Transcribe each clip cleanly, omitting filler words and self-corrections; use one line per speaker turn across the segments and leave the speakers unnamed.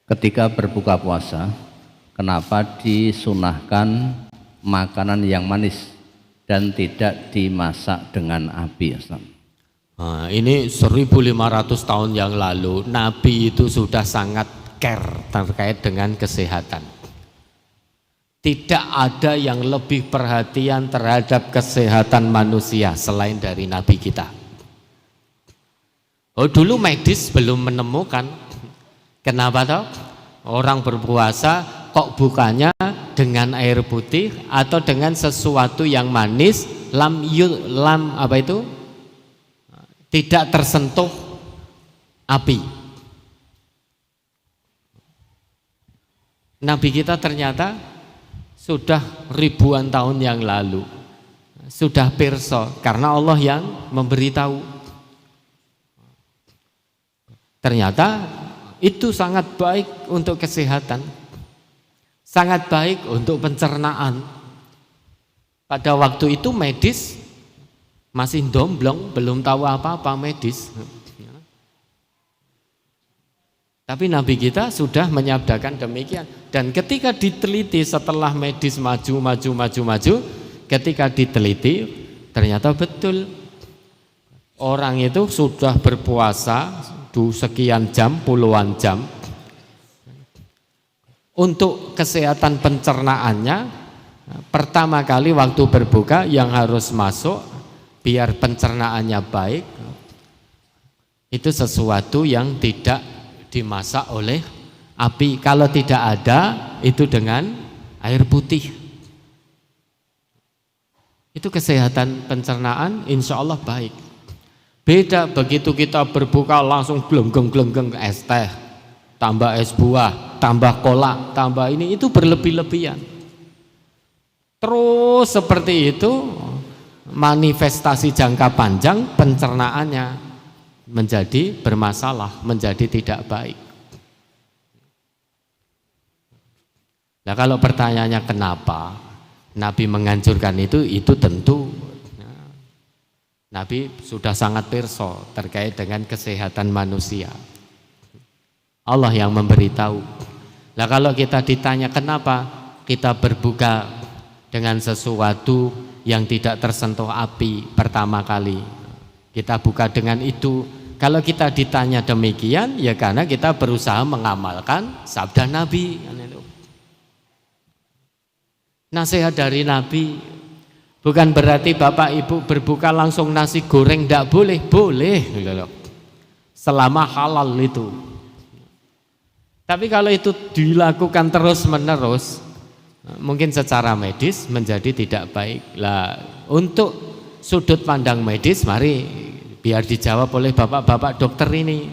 ketika berbuka puasa, kenapa disunahkan makanan yang manis dan tidak dimasak dengan api, Ustaz?
Nah, ini 1500 tahun yang lalu Nabi itu sudah sangat care terkait dengan kesehatan. Tidak ada yang lebih perhatian terhadap kesehatan manusia selain dari Nabi kita. Oh, dulu medis belum menemukan. Kenapa toh? Orang berpuasa kok bukanya dengan air putih atau dengan sesuatu yang manis, lam apa itu? Tidak tersentuh api. Nabi kita ternyata sudah ribuan tahun yang lalu sudah pirsa karena Allah yang memberitahu. Ternyata itu sangat baik untuk kesehatan, sangat baik untuk pencernaan. Pada waktu itu medis masih domblong, belum tahu apa-apa medis. Tapi Nabi kita sudah menyabdakan demikian. Dan ketika diteliti setelah medis maju, ketika diteliti ternyata betul. Orang itu sudah berpuasa sekian jam, puluhan jam. Untuk kesehatan pencernaannya, pertama kali waktu berbuka yang harus masuk biar pencernaannya baik, itu sesuatu yang tidak dimasak oleh api. Kalau tidak ada, itu dengan air putih. Itu kesehatan pencernaan insya Allah baik. Beda begitu kita berbuka langsung glenggeng es teh, tambah es buah, tambah kolak, tambah ini, itu berlebih-lebihan. Terus seperti itu manifestasi jangka panjang pencernaannya menjadi bermasalah, menjadi tidak baik. Nah, kalau pertanyaannya kenapa Nabi menganjurkan itu tentu Nabi sudah sangat pirsa terkait dengan kesehatan manusia. Allah yang memberitahu. Nah, kalau kita ditanya kenapa kita berbuka dengan sesuatu yang tidak tersentuh api pertama kali, kita buka dengan itu. Kalau kita ditanya demikian, ya karena kita berusaha mengamalkan sabda Nabi. Nasihat dari Nabi. Bukan berarti Bapak Ibu berbuka langsung nasi goreng, tidak boleh. Boleh, selama halal itu. Tapi kalau itu dilakukan terus menerus, mungkin secara medis menjadi tidak baik. Lah, untuk sudut pandang medis, mari biar dijawab oleh bapak-bapak dokter ini.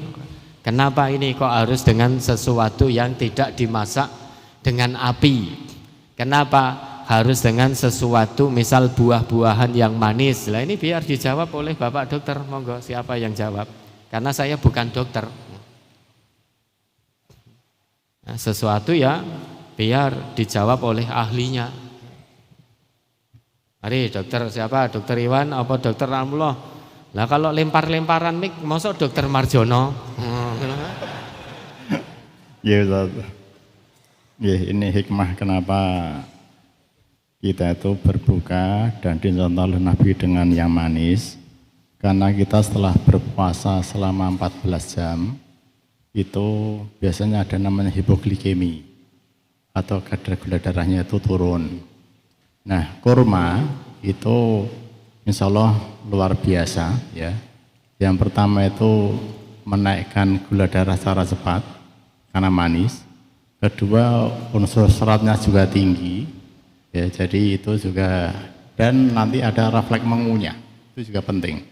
Kenapa ini kok harus dengan sesuatu yang tidak dimasak dengan api? Kenapa harus dengan sesuatu misal buah-buahan yang manis? Lah, ini biar dijawab oleh bapak dokter. Monggo, siapa yang jawab? Karena saya bukan dokter. Nah, sesuatu ya biar dijawab oleh ahlinya. Mari dokter siapa? Dokter Iwan apa dokter Ramullah? Lah, kalau lempar-lemparan mik, masuk dokter Marjono.
Ya Ustaz. Ya, ini hikmah kenapa kita itu berbuka dan dicontoh oleh Nabi dengan yang manis. Karena kita setelah berpuasa selama 14 jam itu biasanya ada namanya hipoglikemi atau kadar gula darahnya itu turun. Nah, kurma itu insya Allah luar biasa ya. Yang pertama itu menaikkan gula darah secara cepat karena manis. Kedua, unsur seratnya juga tinggi ya, jadi itu juga, dan nanti ada refleks mengunyah, itu juga penting.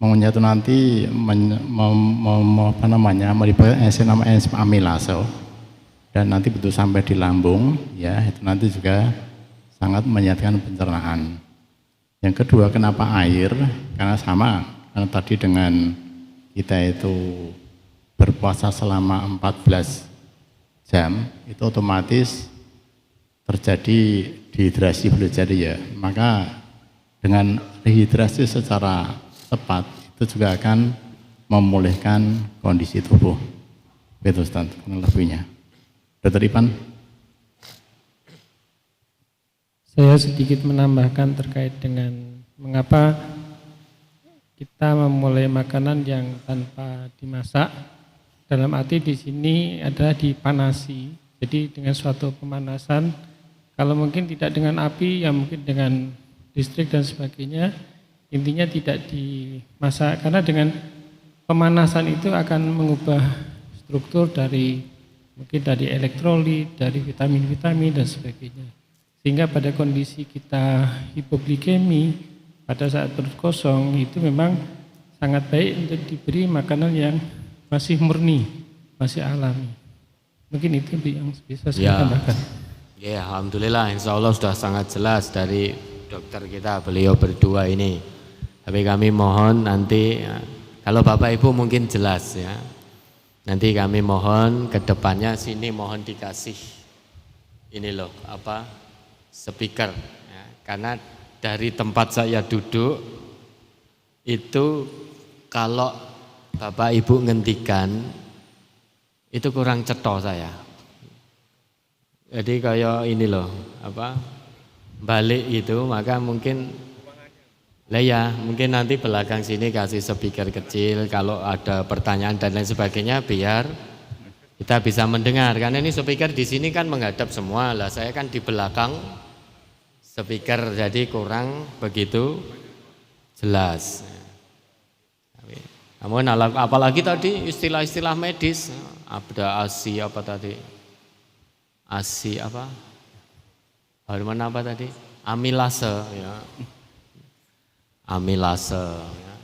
Mengunyah itu nanti melibatkan enzim amilase dan nanti betul sampai di lambung ya, itu nanti juga sangat menyehatkan pencernaan. Yang kedua, kenapa air? Karena sama, karena tadi dengan kita itu berpuasa selama 14 jam, itu otomatis terjadi dehidrasi boleh jadi ya. Maka dengan rehidrasi secara tepat itu juga akan memulihkan kondisi tubuh. Betul Ustaz, lebihnya. Dr. Ipan?
Saya sedikit menambahkan terkait dengan mengapa kita memulai makanan yang tanpa dimasak. Dalam arti di sini adalah dipanasi. Jadi dengan suatu pemanasan, kalau mungkin tidak dengan api, ya mungkin dengan listrik dan sebagainya, intinya tidak dimasak. Karena dengan pemanasan itu akan mengubah struktur dari mungkin dari elektrolit, dari vitamin-vitamin dan sebagainya. Sehingga pada kondisi kita hipoglikemi, pada saat perut kosong itu memang sangat baik untuk diberi makanan yang masih murni, masih alami. Mungkin itu yang bisa saya tambahkan.
Ya, alhamdulillah, insya Allah sudah sangat jelas dari dokter kita, beliau berdua ini. Tapi kami mohon nanti, kalau Bapak Ibu mungkin jelas ya, nanti kami mohon ke depannya sini mohon dikasih ini loh, speaker ya. Karena dari tempat saya duduk itu kalau Bapak Ibu ngendikan itu kurang cetha saya. Jadi kayak ini loh, balik itu, maka mungkin lah ya, mungkin nanti belakang sini kasih speaker kecil kalau ada pertanyaan dan lain sebagainya biar kita bisa mendengar. Karena ini speaker di sini kan menghadap semua, lah saya kan di belakang speaker jadi kurang begitu jelas. Namun apalagi tadi istilah-istilah medis, ada ASI apa tadi? ASI apa? Hormon apa tadi? Amilase ya. Amilase ya.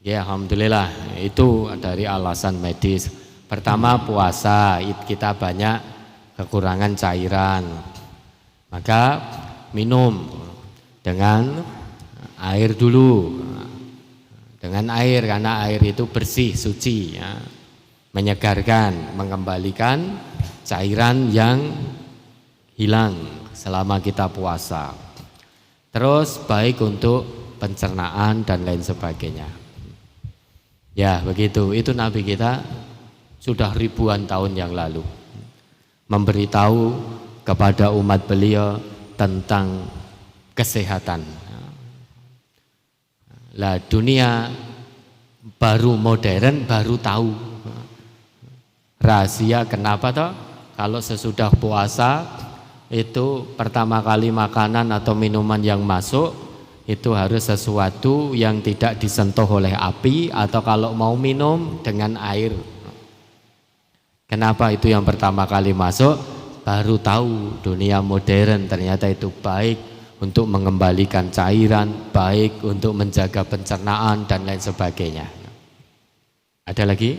Ya, alhamdulillah itu dari alasan medis. Pertama puasa, kita banyak kekurangan cairan. Maka minum dengan air dulu. Dengan air, karena air itu bersih, suci ya. Menyegarkan, mengembalikan cairan yang hilang selama kita puasa. Terus baik untuk pencernaan dan lain sebagainya. Ya begitu, itu Nabi kita sudah ribuan tahun yang lalu memberitahu kepada umat beliau tentang kesehatan. Lah dunia baru modern baru tahu rahasia kenapa toh kalau sesudah puasa itu pertama kali makanan atau minuman yang masuk itu harus sesuatu yang tidak disentuh oleh api atau kalau mau minum dengan air. Kenapa itu yang pertama kali masuk? Baru tahu dunia modern ternyata itu baik untuk mengembalikan cairan, baik untuk menjaga pencernaan dan lain sebagainya. Ada lagi?